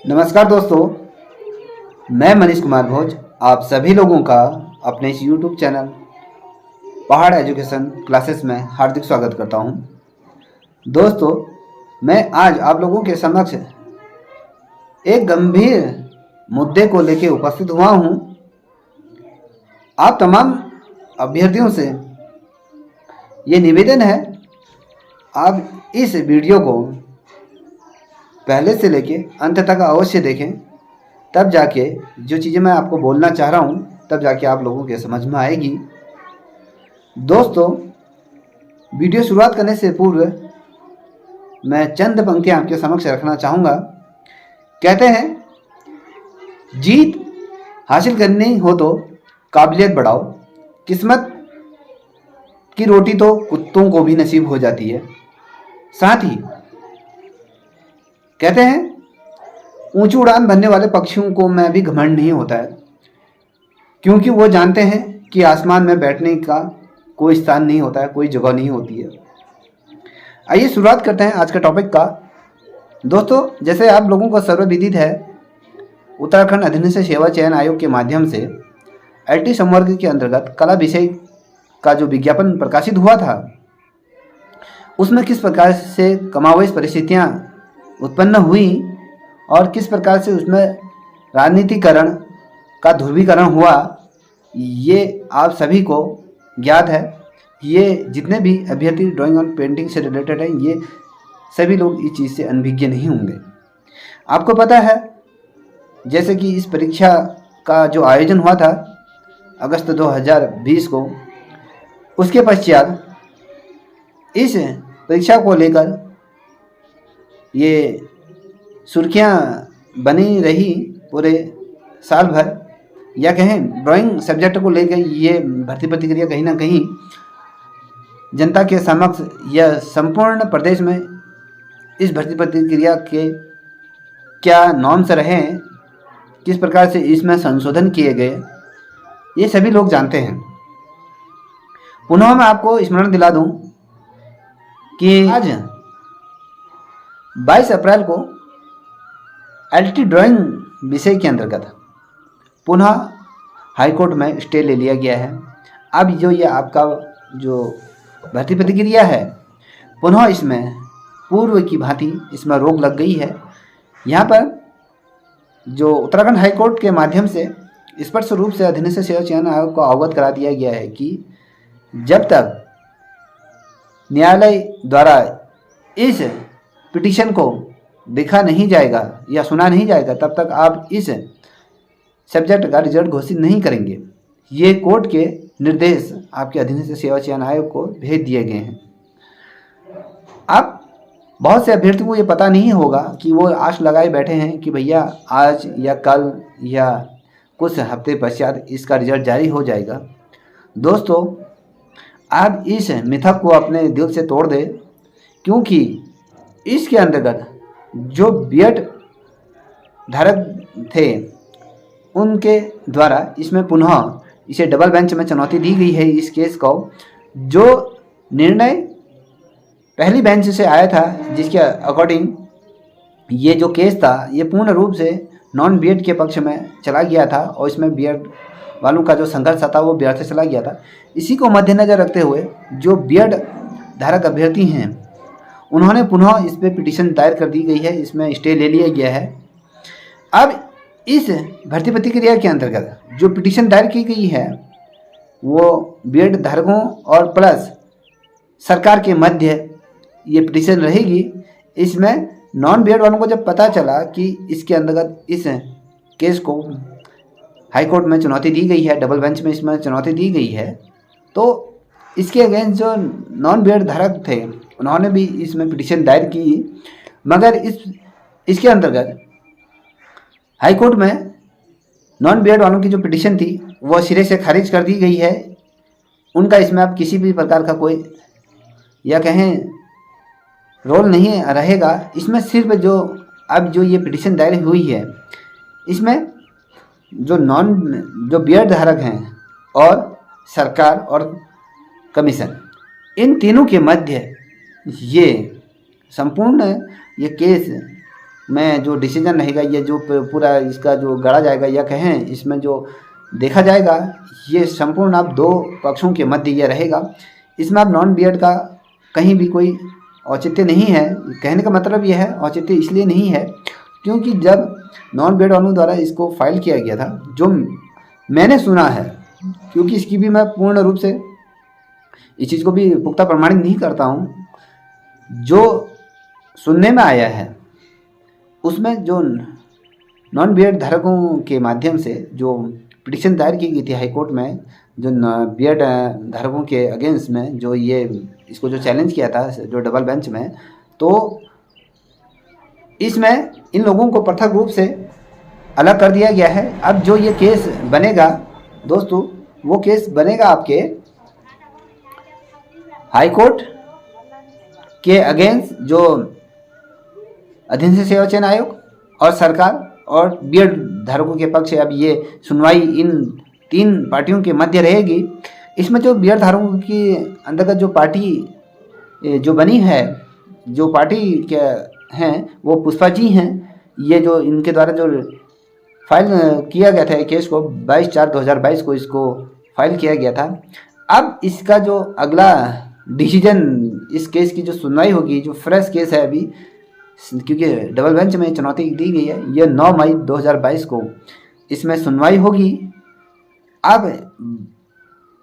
नमस्कार दोस्तों, मैं मनीष कुमार भोज आप सभी लोगों का अपने इस YouTube चैनल पहाड़ एजुकेशन क्लासेस में हार्दिक स्वागत करता हूं। दोस्तों, मैं आज आप लोगों के समक्ष एक गंभीर मुद्दे को लेकर उपस्थित हुआ हूं। आप तमाम अभ्यर्थियों से ये निवेदन है, आप इस वीडियो को पहले से लेके अंत तक अवश्य देखें, तब जाके जो चीज़ें मैं आपको बोलना चाह रहा हूँ तब जाके आप लोगों के समझ में आएगी। दोस्तों, वीडियो शुरुआत करने से पूर्व मैं चंद पंक्तियाँ आपके समक्ष रखना चाहूँगा। कहते हैं, जीत हासिल करनी हो तो काबिलियत बढ़ाओ, किस्मत की रोटी तो कुत्तों को भी नसीब हो जाती है। साथ ही कहते हैं, ऊंची उड़ान भरने वाले पक्षियों को में भी घमंड नहीं होता है, क्योंकि वो जानते हैं कि आसमान में बैठने का कोई स्थान नहीं होता है, कोई जगह नहीं होती है। आइए शुरुआत करते हैं आज का टॉपिक का। दोस्तों, जैसे आप लोगों को सर्वविदित है, उत्तराखंड अधीनस्थ सेवा चयन आयोग के माध्यम से LT संवर्ग के अंतर्गत कला विषय का जो विज्ञापन प्रकाशित हुआ था, उसमें किस प्रकार से कमावेश परिस्थितियां उत्पन्न हुई और किस प्रकार से उसमें राजनीतिकरण का ध्रुवीकरण हुआ, ये आप सभी को ज्ञात है। ये जितने भी अभ्यर्थी ड्राइंग और पेंटिंग से रिलेटेड हैं, ये सभी लोग इस चीज़ से अनभिज्ञ नहीं होंगे। आपको पता है, जैसे कि इस परीक्षा का जो आयोजन हुआ था अगस्त 2020 को, उसके पश्चात इस परीक्षा को लेकर ये सुर्खियाँ बनी रही पूरे साल भर, या कहें ड्राइंग सब्जेक्ट को लेकर ये भर्ती प्रतिक्रिया कहीं ना कहीं जनता के समक्ष या संपूर्ण प्रदेश में इस भर्ती प्रतिक्रिया के क्या नॉर्म्स रहे, किस प्रकार से इसमें संशोधन किए गए, ये सभी लोग जानते हैं। पुनः मैं आपको स्मरण दिला दूं कि आज 22 अप्रैल को LT ड्राइंग विषय के अंतर्गत पुनः हाईकोर्ट में स्टे ले लिया गया है। अब जो ये आपका जो भर्ती प्रतिक्रिया है, पुनः इसमें पूर्व की भांति इसमें रोक लग गई है। यहाँ पर जो उत्तराखंड हाईकोर्ट के माध्यम से स्पष्ट रूप से अधीनस्थ सेवा चयन आयोग को अवगत करा दिया गया है कि जब तक न्यायालय द्वारा इस पिटीशन को देखा नहीं जाएगा या सुना नहीं जाएगा, तब तक आप इस सब्जेक्ट का रिजल्ट घोषित नहीं करेंगे। ये कोर्ट के निर्देश आपके अधीनस्थ सेवा चयन आयोग को भेज दिए गए हैं। अब बहुत से अभ्यर्थियों को ये पता नहीं होगा कि वो आश लगाए बैठे हैं कि भैया आज या कल या कुछ हफ्ते पश्चात इसका रिजल्ट जारी हो जाएगा। दोस्तों, आप इस मिथक को अपने दिल से तोड़ दें, क्योंकि इसके अंतर्गत जो बीएड धारक थे उनके द्वारा इसमें पुनः इसे डबल बेंच में चुनौती दी गई है। इस केस को जो निर्णय पहली बेंच से आया था, जिसके अकॉर्डिंग ये जो केस था ये पूर्ण रूप से नॉन बीएड के पक्ष में चला गया था और इसमें बीएड वालों का जो संघर्ष था वो व्यर्थ चला गया था। इसी को मद्देनजर रखते हुए जो बीएड धारक अभ्यर्थी हैं, उन्होंने पुनः इस पर पिटीशन दायर कर दी गई है, इसमें स्टे ले लिया गया है। अब इस भर्ती प्रतिक्रिया के अंतर्गत जो पिटीशन दायर की गई है वो बीएड धारकों और प्लस सरकार के मध्य ये पिटीशन रहेगी। इसमें नॉन बीएड वालों को जब पता चला कि इसके अंतर्गत इस केस को हाईकोर्ट में चुनौती दी गई है, डबल बेंच में इसमें चुनौती दी गई है, तो इसके अगेंस्ट जो नॉन बीएड धारक थे उन्होंने भी इसमें पिटीशन दायर की, मगर इसके अंतर्गत हाईकोर्ट में नॉन बीएड वालों की जो पिटीशन थी वो सिरे से खारिज कर दी गई है। उनका इसमें अब किसी भी प्रकार का कोई या कहें रोल नहीं रहेगा। इसमें सिर्फ जो ये पिटीशन दायर हुई है, इसमें जो बीएड धारक हैं और सरकार और कमीशन, इन तीनों के मध्य ये संपूर्ण ये केस में जो डिसीजन रहेगा, ये जो पूरा इसका जो गढ़ा जाएगा या कहें इसमें जो देखा जाएगा, ये संपूर्ण अब दो पक्षों के मध्य ये रहेगा। इसमें अब नॉन बीएड का कहीं भी कोई औचित्य नहीं है। कहने का मतलब यह है, औचित्य इसलिए नहीं है क्योंकि जब नॉन बीएड वालों द्वारा इसको फाइल किया गया था, जो मैंने सुना है, क्योंकि इसकी भी मैं पूर्ण रूप से इस चीज़ को भी पुख्ता प्रमाणित नहीं करता हूँ, जो सुनने में आया है उसमें जो नॉन बीएड धारकों के माध्यम से जो पिटीशन दायर की गई थी हाईकोर्ट में, जो बीएड धारकों के अगेंस्ट में जो ये इसको जो चैलेंज किया था जो डबल बेंच में, तो इसमें इन लोगों को पृथक रूप से अलग कर दिया गया है। अब जो ये केस बनेगा दोस्तों, वो केस बनेगा आपके हाई कोर्ट के अगेंस्ट जो अधीन सेवा चयन आयोग और सरकार और बीएड धारकों के पक्ष से। अब ये सुनवाई इन तीन पार्टियों के मध्य रहेगी। इसमें जो बीएड धारकों की अंतर्गत जो पार्टी जो बनी है, जो पार्टी के हैं वो पुष्पा जी हैं। ये जो इनके द्वारा जो फाइल किया गया था केस को 22/4/2022 को इसको फाइल किया गया था। अब इसका जो अगला डिसीजन, इस केस की जो सुनवाई होगी, जो फ्रेश केस है अभी, क्योंकि डबल बेंच में चुनौती दी गई है, ये 9 मई 2022 को इसमें सुनवाई होगी। अब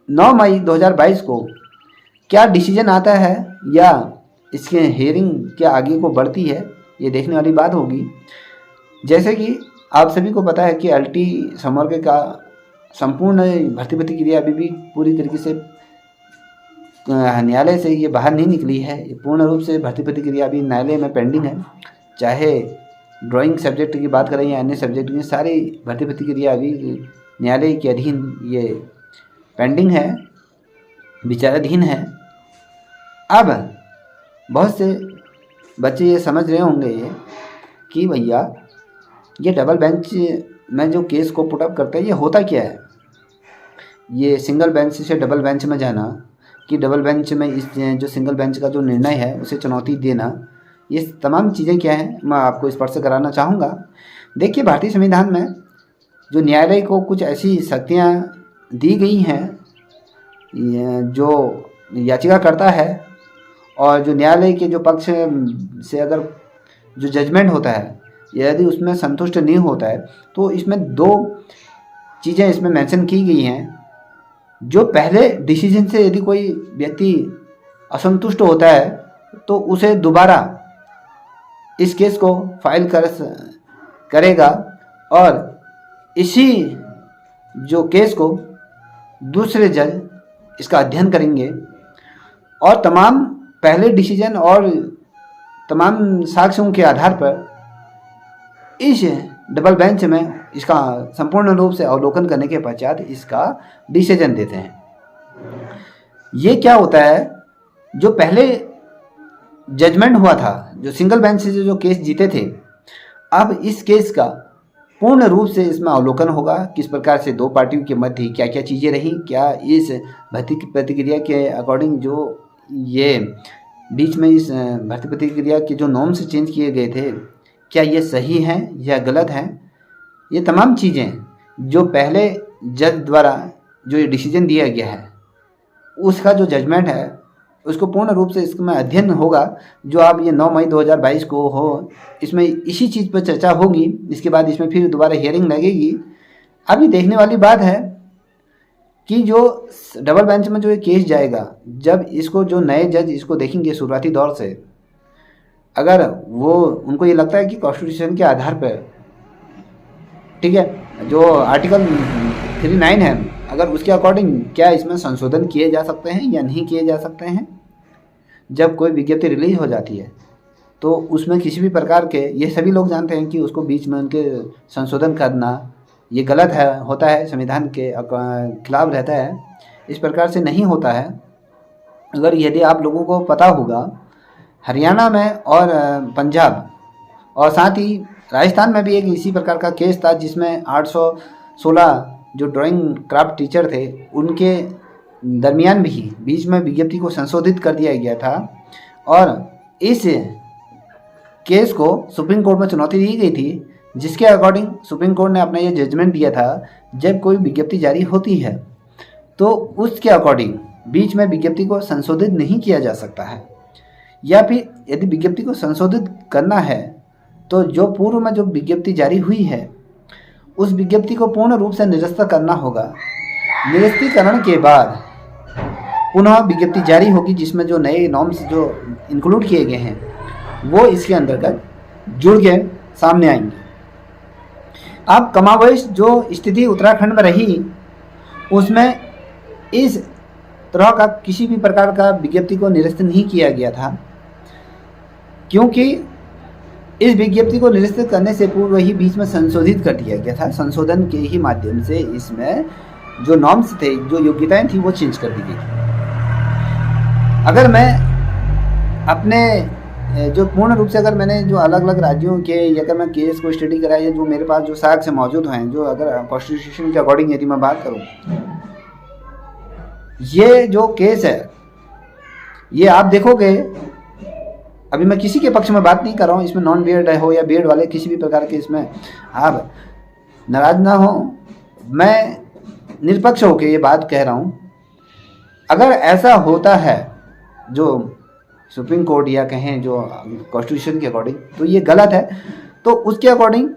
9 मई 2022 को क्या डिसीजन आता है या इसके हियरिंग क्या आगे को बढ़ती है, ये देखने वाली बात होगी। जैसे कि आप सभी को पता है कि एलटी समवर्ग का संपूर्ण भर्ती प्रतिक्रिया अभी भी पूरी तरीके से न्यायालय से ये बाहर नहीं निकली है। पूर्ण रूप से भर्ती प्रतिक्रिया अभी न्यायालय में पेंडिंग है। चाहे ड्राइंग सब्जेक्ट की बात करें या अन्य सब्जेक्ट की, सारी भर्ती प्रतिक्रिया अभी न्यायालय के अधीन ये पेंडिंग है, विचाराधीन है। अब बहुत से बच्चे ये समझ रहे होंगे कि भैया ये डबल बेंच में जो केस को पुटअप करते हैं, ये होता क्या है। ये सिंगल बेंच से डबल बेंच में जाना, कि डबल बेंच में इस जो सिंगल बेंच का जो निर्णय है उसे चुनौती देना, ये तमाम चीज़ें क्या हैं मैं आपको स्पष्ट कराना चाहूँगा। देखिए, भारतीय संविधान में जो न्यायालय को कुछ ऐसी शक्तियाँ दी गई हैं, जो याचिका करता है और जो न्यायालय के जो पक्ष से अगर जो जजमेंट होता है, यदि उसमें संतुष्ट नहीं होता है, तो इसमें दो चीज़ें इसमें मेंशन की गई हैं। जो पहले डिसीजन से यदि कोई व्यक्ति असंतुष्ट होता है तो उसे दोबारा इस केस को फाइल करेगा और इसी जो केस को दूसरे जज इसका अध्ययन करेंगे और तमाम पहले डिसीजन और तमाम साक्ष्यों के आधार पर इस डबल बेंच में इसका संपूर्ण रूप से अवलोकन करने के पश्चात इसका डिसीजन देते हैं। ये क्या होता है, जो पहले जजमेंट हुआ था, जो सिंगल बेंच से जो केस जीते थे, अब इस केस का पूर्ण रूप से इसमें अवलोकन होगा। किस प्रकार से दो पार्टियों के मध्य क्या क्या चीज़ें रहीं, क्या इस भर्ती प्रतिक्रिया के अकॉर्डिंग जो ये बीच में इस भर्ती प्रतिक्रिया के जो नॉर्म्स चेंज किए गए थे, क्या ये सही हैं या गलत हैं। ये तमाम चीज़ें जो पहले जज द्वारा जो ये डिसीजन दिया गया है, उसका जो जजमेंट है उसको पूर्ण रूप से इसमें अध्ययन होगा। जो आप ये 9 मई 2022 को हो, इसमें इसी चीज़ पर चर्चा होगी। इसके बाद इसमें फिर दोबारा हियरिंग लगेगी। अभी देखने वाली बात है कि जो डबल बेंच में जो ये केस जाएगा, जब इसको जो नए जज इसको देखेंगे शुरुआती दौर से, अगर वो उनको ये लगता है कि कॉन्स्टिट्यूशन के आधार पर, ठीक है, जो आर्टिकल 39 है, अगर उसके अकॉर्डिंग क्या इसमें संशोधन किए जा सकते हैं या नहीं किए जा सकते हैं। जब कोई विज्ञप्ति रिलीज हो जाती है तो उसमें किसी भी प्रकार के, ये सभी लोग जानते हैं कि उसको बीच में उनके संशोधन करना ये गलत है, होता है, संविधान के खिलाफ रहता है। इस प्रकार से नहीं होता है। अगर यदि आप लोगों को पता होगा, हरियाणा में और पंजाब और साथ ही राजस्थान में भी एक इसी प्रकार का केस था, जिसमें 816 जो ड्राइंग क्राफ्ट टीचर थे उनके दरमियान भी बीच में विज्ञप्ति को संशोधित कर दिया गया था। और इस केस को सुप्रीम कोर्ट में चुनौती दी गई थी, जिसके अकॉर्डिंग सुप्रीम कोर्ट ने अपना ये जजमेंट दिया था, जब कोई विज्ञप्ति जारी होती है तो उसके अकॉर्डिंग बीच में विज्ञप्ति को संशोधित नहीं किया जा सकता है, या फिर यदि विज्ञप्ति को संशोधित करना है तो जो पूर्व में जो विज्ञप्ति जारी हुई है उस विज्ञप्ति को पूर्ण रूप से निरस्त करना होगा। निरस्तीकरण के बाद पुनः विज्ञप्ति जारी होगी, जिसमें जो नए नॉर्म्स जो इंक्लूड किए गए हैं वो इसके अंतर्गत जुड़ के सामने आएंगे। अब कमावश जो स्थिति उत्तराखंड में रही उसमें इस तरह का किसी भी प्रकार का विज्ञप्ति को निरस्त नहीं किया गया था, क्योंकि इस विज्ञप्ति को निरस्त करने से पूर्व ही बीच में संशोधित कर दिया गया था। संशोधन के ही माध्यम से इसमें जो नॉर्म्स थे, जो योग्यताएं थी, वो चेंज कर दी गई। अगर मैं अपने जो पूर्ण रूप से अगर मैंने जो अलग अलग राज्यों के अगर मैं केस को स्टडी कराया है, जो मेरे पास जो साक्ष्य मौजूद हैं, जो अगर कॉन्स्टिट्यूशन के अकॉर्डिंग यदि मैं बात करूं, ये जो केस है ये आप देखोगे, अभी मैं किसी के पक्ष में बात नहीं कर रहा हूँ, इसमें नॉन बीएड हो या बीएड वाले किसी भी प्रकार के इसमें आप नाराज ना हो, मैं निष्पक्ष होकर ये बात कह रहा हूँ। अगर ऐसा होता है जो सुप्रीम कोर्ट या कहें जो कॉन्स्टिट्यूशन के अकॉर्डिंग, तो ये गलत है। तो उसके अकॉर्डिंग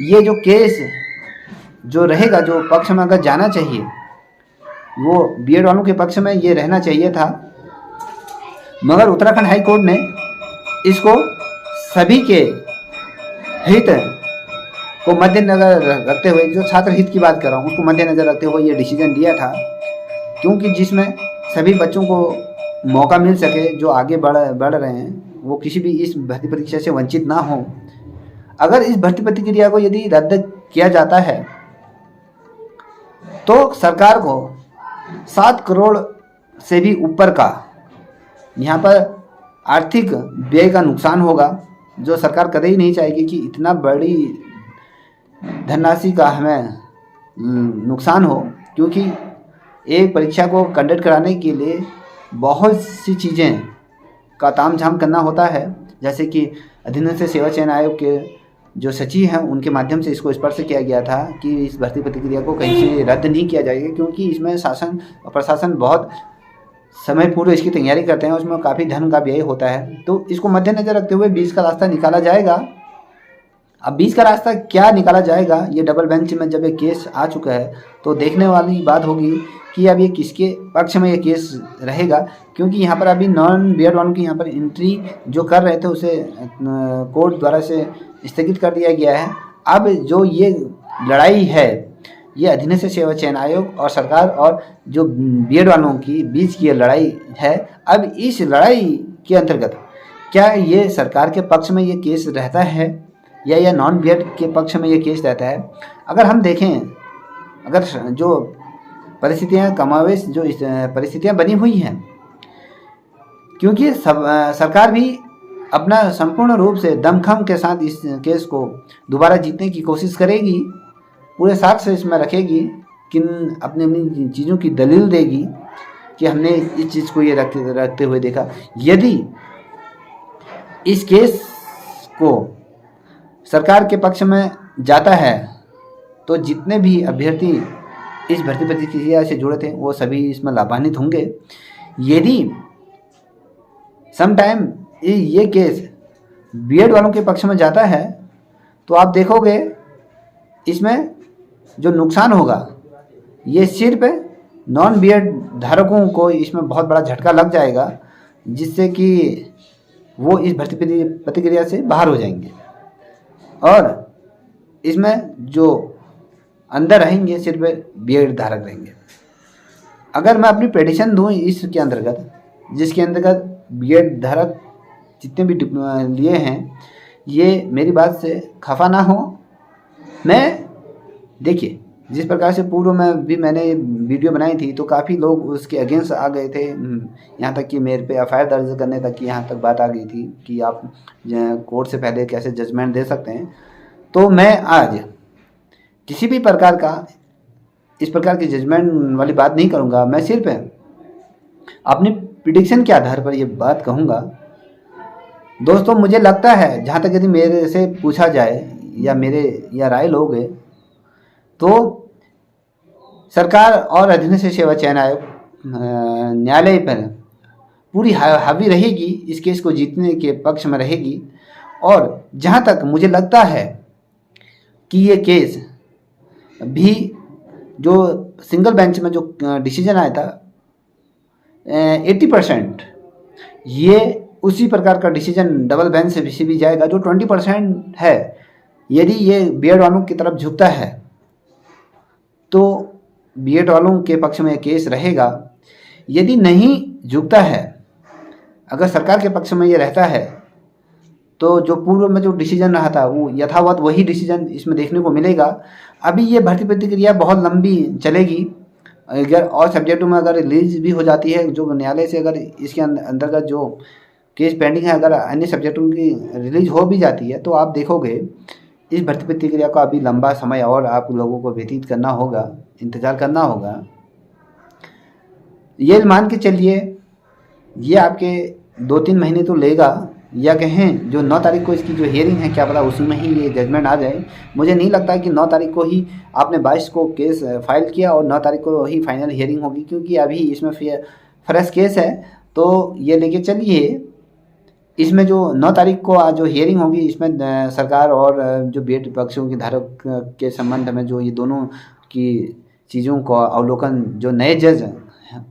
ये जो केस जो रहेगा, जो पक्ष में अगर जाना चाहिए वो बीएड वालों के पक्ष में ये रहना चाहिए था, मगर उत्तराखंड हाई कोर्ट ने इसको सभी के हित को मद्देनजर रखते हुए, जो छात्र हित की बात कर रहा हूँ उसको मद्देनजर रखते हुए ये डिसीजन दिया था, क्योंकि जिसमें सभी बच्चों को मौका मिल सके, जो आगे बढ़ रहे हैं वो किसी भी इस भर्ती परीक्षा से वंचित ना हो। अगर इस भर्ती प्रक्रिया को यदि रद्द किया जाता है तो सरकार को 7 करोड़ से भी ऊपर का यहाँ पर आर्थिक व्यय का नुकसान होगा, जो सरकार कभी ही नहीं चाहेगी कि इतना बड़ी धनराशि का हमें नुकसान हो, क्योंकि एक परीक्षा को कंडक्ट कराने के लिए बहुत सी चीज़ें का तामझाम करना होता है, जैसे कि अधीनस्थ से सेवा चयन आयोग के जो सचिव हैं उनके माध्यम से इसको स्पष्ट किया गया था कि इस भर्ती प्रक्रिया को कहीं से रद्द नहीं किया जाएगा, क्योंकि इसमें शासन और प्रशासन बहुत समय पूर्व इसकी तैयारी करते हैं, उसमें काफ़ी धन का व्यय होता है। तो इसको मद्देनजर रखते हुए बीच का रास्ता निकाला जाएगा। अब बीच का रास्ता क्या निकाला जाएगा, ये डबल बेंच में जब ये केस आ चुका है तो देखने वाली बात होगी कि अब ये किसके पक्ष में ये केस रहेगा, क्योंकि यहाँ पर अभी नॉन बीएड वालों की यहाँ पर एंट्री जो कर रहे थे उसे कोर्ट द्वारा से स्थगित कर दिया गया है। अब जो ये लड़ाई है ये अधीनस्थ सेवा चयन आयोग और सरकार और जो बीएड वालों की बीच की ये लड़ाई है। अब इस लड़ाई के अंतर्गत क्या ये सरकार के पक्ष में ये केस रहता है या नॉन बीएड के पक्ष में ये केस रहता है। अगर हम देखें, अगर जो परिस्थितियाँ कमावेश जो परिस्थितियाँ बनी हुई हैं, क्योंकि सरकार भी अपना संपूर्ण रूप से दमखम के साथ इस केस को दोबारा जीतने की कोशिश करेगी, पूरे साक्ष्य इसमें रखेगी, किन अपनी अपनी चीज़ों की दलील देगी कि हमने इस चीज़ को ये रखते हुए देखा। यदि इस केस को सरकार के पक्ष में जाता है तो जितने भी अभ्यर्थी इस भर्ती प्रक्रिया से जुड़े थे वो सभी इसमें लाभान्वित होंगे। यदि समटाइम ये केस बीएड वालों के पक्ष में जाता है तो आप देखोगे इसमें जो नुकसान होगा ये सिर्फ नॉन बीएड धारकों को इसमें बहुत बड़ा झटका लग जाएगा, जिससे कि वो इस भर्ती प्रक्रिया से बाहर हो जाएंगे और इसमें जो अंदर रहेंगे सिर्फ बीएड धारक रहेंगे। अगर मैं अपनी प्रेडिक्शन दूं इसके अंतर्गत, जिसके अंतर्गत बीएड धारक जितने भी लिए हैं ये मेरी बात से खफा ना हो। मैं देखिए जिस प्रकार से पूर्व में भी मैंने वीडियो बनाई थी तो काफ़ी लोग उसके अगेंस्ट आ गए थे, यहाँ तक कि मेरे पे एफआईआर दर्ज करने तक की यहाँ तक बात आ गई थी कि आप कोर्ट से पहले कैसे जजमेंट दे सकते हैं। तो मैं आज किसी भी प्रकार का इस प्रकार की जजमेंट वाली बात नहीं करूँगा। मैं सिर्फ अपनी प्रिडिक्शन के आधार पर ये बात कहूँगा। दोस्तों मुझे लगता है, जहाँ तक यदि मेरे से पूछा जाए या राय लोगे, तो सरकार और अधीनस्थ सेवा चयन आयोग न्यायालय पर पूरी हावी रहेगी, इस केस को जीतने के पक्ष में रहेगी। और जहाँ तक मुझे लगता है कि ये केस भी जो सिंगल बेंच में जो डिसीजन आया था 80%, ये उसी प्रकार का डिसीजन डबल बेंच से भी जाएगा जो 20% है। यदि ये बीएड वालों की तरफ झुकता है तो बीएड वालों के पक्ष में केस रहेगा। यदि नहीं झुकता है, अगर सरकार के पक्ष में ये रहता है, तो जो पूर्व में जो डिसीजन रहा था वो यथावत वही डिसीजन इसमें देखने को मिलेगा। अभी ये भर्ती प्रक्रिया बहुत लंबी चलेगी। अगर और सब्जेक्टों में अगर रिलीज भी हो जाती है, जो न्यायालय से अगर इसके अंतर्गत जो केस पेंडिंग है, अगर अन्य सब्जेक्टों की रिलीज हो भी जाती है, तो आप देखोगे इस भर्ती प्रक्रिया को अभी लंबा समय और आप लोगों को व्यतीत करना होगा, इंतज़ार करना होगा। ये मान के चलिए ये आपके 2-3 महीने तो लेगा, या कहें जो 9 तारीख को इसकी जो हियरिंग है, क्या पता उसी में ही ये जजमेंट आ जाए। मुझे नहीं लगता कि 9 तारीख को ही आपने 22 को केस फाइल किया और 9 तारीख को ही फाइनल हियरिंग होगी, क्योंकि अभी इसमें फ्रेश केस है। तो ये लेके चलिए, इसमें जो 9 तारीख को आज जो हियरिंग होगी, इसमें सरकार और जो बीएड पक्षों की धारक के संबंध में जो ये दोनों की चीज़ों को अवलोकन जो नए जज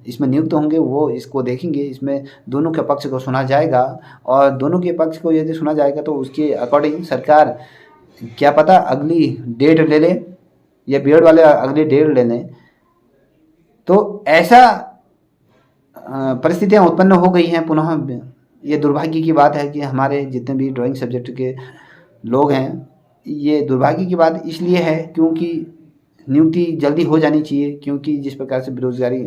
इसमें नियुक्त होंगे वो इसको देखेंगे। इसमें दोनों के पक्ष को सुना जाएगा, और दोनों के पक्ष को यदि सुना जाएगा तो उसके अकॉर्डिंग सरकार क्या पता अगली डेट ले ले, या बीएड वाले अगली डेट ले लें। तो ऐसा परिस्थितियां उत्पन्न हो गई हैं। पुनः ये दुर्भाग्य की बात है कि हमारे जितने भी ड्राइंग सब्जेक्ट के लोग हैं, ये दुर्भाग्य की बात इसलिए है क्योंकि नियुक्ति जल्दी हो जानी चाहिए, क्योंकि जिस प्रकार से बेरोजगारी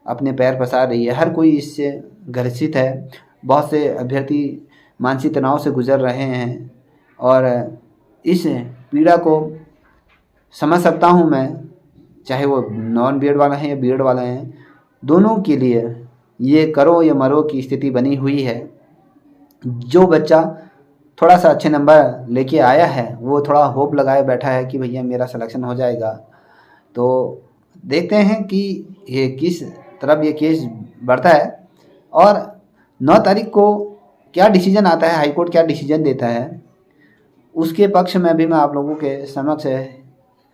अपने पैर पसार रही है, हर कोई इससे ग्रसित है। बहुत से अभ्यर्थी मानसिक तनाव से गुजर रहे हैं, और इस पीड़ा को समझ सकता हूँ मैं, चाहे वो नॉन बीएड वाला है या बीएड वाला है, दोनों के लिए ये करो या मरो की स्थिति बनी हुई है। जो बच्चा थोड़ा सा अच्छे नंबर लेके आया है, वो थोड़ा होप लगाए बैठा है कि भैया मेरा सिलेक्शन हो जाएगा। तो देखते हैं कि ये किस तरफ ये केस बढ़ता है, और 9 तारीख को क्या डिसीजन आता है, हाईकोर्ट क्या डिसीजन देता है, उसके पक्ष में भी मैं आप लोगों के समक्ष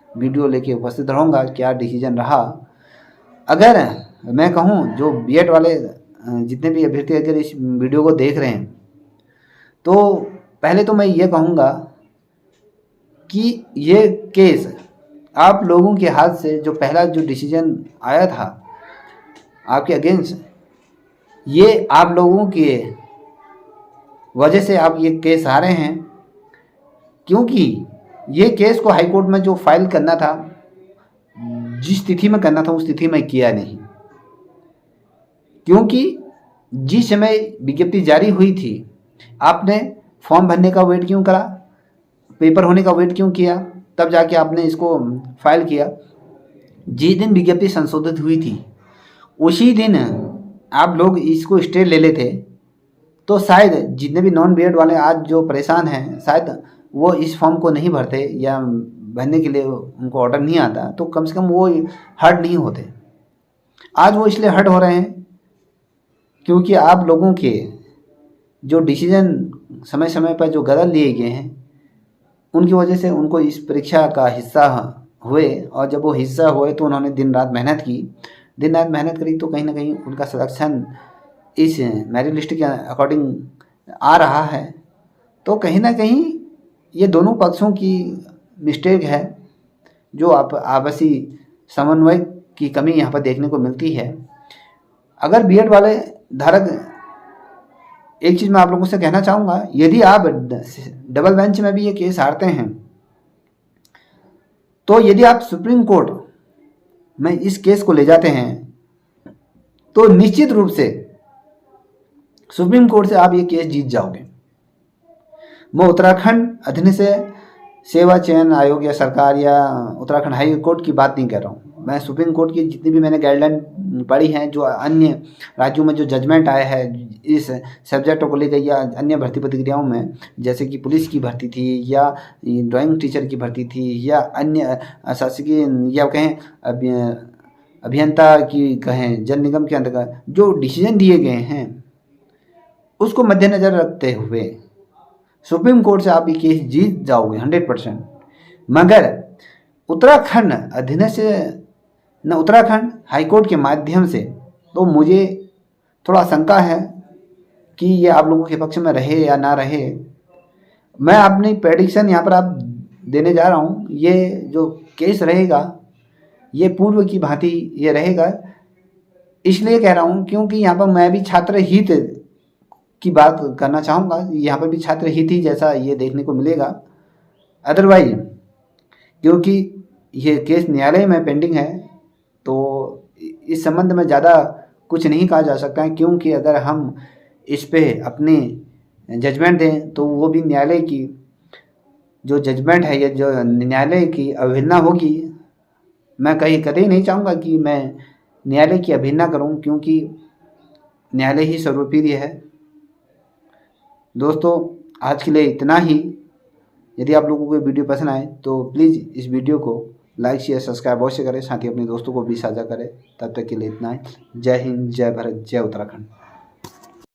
वीडियो लेके उपस्थित रहूँगा, क्या डिसीजन रहा। अगर मैं कहूँ जो बीएड वाले जितने भी अभ्यर्थी अगर इस वीडियो को देख रहे हैं, तो पहले तो मैं ये कहूँगा कि ये केस आप लोगों के हाथ से जो पहला जो डिसीजन आया था आपके अगेंस्ट, ये आप लोगों के वजह से आप ये केस हारे हैं। क्योंकि ये केस को हाईकोर्ट में जो फाइल करना था, जिस तिथि में करना था उस तिथि में किया नहीं, क्योंकि जिस समय विज्ञप्ति जारी हुई थी आपने फॉर्म भरने का वेट क्यों करा, पेपर होने का वेट क्यों किया, तब जाके आपने इसको फाइल किया। जिस दिन विज्ञप्ति संशोधित हुई थी उसी दिन आप लोग इसको स्टे ले लेते, तो शायद जितने भी नॉन बीएड वाले आज जो परेशान हैं, शायद वो इस फॉर्म को नहीं भरते या भरने के लिए उनको ऑर्डर नहीं आता, तो कम से कम वो हर्ट नहीं होते। आज वो इसलिए हर्ट हो रहे हैं क्योंकि आप लोगों के जो डिसीजन समय समय पर जो गलत लिए गए हैं, उनकी वजह से उनको इस परीक्षा का हिस्सा हुए, और जब वो हिस्सा हुए तो उन्होंने दिन रात मेहनत करी, तो कहीं ना कहीं उनका सिलेक्शन इस मेरिट लिस्ट के अकॉर्डिंग आ रहा है। तो कहीं ना कहीं ये दोनों पक्षों की मिस्टेक है, जो आपसी समन्वय की कमी यहाँ पर देखने को मिलती है। अगर बीएड वाले धारक, एक चीज़ मैं आप लोगों से कहना चाहूँगा, यदि आप डबल बेंच में भी ये केस हारते हैं, तो यदि आप सुप्रीम कोर्ट में इस केस को ले जाते हैं, तो निश्चित रूप से सुप्रीम कोर्ट से आप ये केस जीत जाओगे। मैं उत्तराखंड अधीनस्थ सेवा चयन आयोग या सरकार या उत्तराखंड हाई कोर्ट की बात नहीं कर रहा हूँ, मैं सुप्रीम कोर्ट की जितनी भी मैंने गाइडलाइन पढ़ी हैं, जो अन्य राज्यों में जो जजमेंट आया है इस सब्जेक्टों को लेकर या अन्य भर्ती प्रक्रियाओं में, जैसे कि पुलिस की भर्ती थी या ड्राइंग टीचर की भर्ती थी या अन्य शासकीय या कहें अभियंता की कहें जल निगम के अंतर्गत जो डिसीजन दिए गए हैं उसको मद्देनज़र रखते हुए सुप्रीम कोर्ट से आप ये केस जीत जाओगे 100%। मगर उत्तराखंड अधीनस्थ न उत्तराखंड हाईकोर्ट के माध्यम से तो मुझे थोड़ा शंका है कि ये आप लोगों के पक्ष में रहे या ना रहे। मैं अपनी प्रेडिक्शन यहाँ पर आप देने जा रहा हूँ, ये जो केस रहेगा ये पूर्व की भांति ये रहेगा। इसलिए कह रहा हूँ क्योंकि यहाँ पर मैं भी छात्र हित की बात करना चाहूँगा, यहाँ पर भी छात्र हित ही जैसा ये देखने को मिलेगा। अदरवाइज क्योंकि ये केस न्यायालय में पेंडिंग है तो इस संबंध में ज़्यादा कुछ नहीं कहा जा सकता है, क्योंकि अगर हम इस पे अपनी जजमेंट दें तो वो भी न्यायालय की जो जजमेंट है या जो न्यायालय की अवहेलना होगी। मैं कहीं कतई नहीं चाहूँगा कि मैं न्यायालय की अवहेलना करूँ, क्योंकि न्यायालय ही सर्वोपरि है। दोस्तों आज के लिए इतना ही। यदि आप लोगों को वीडियो पसंद आए तो प्लीज़ इस वीडियो को लाइक शेयर सब्सक्राइब अवश्य करें, साथ ही अपने दोस्तों को भी साझा करें। तब तक के लिए इतना ही। जय हिंद, जय भारत, जय उत्तराखंड।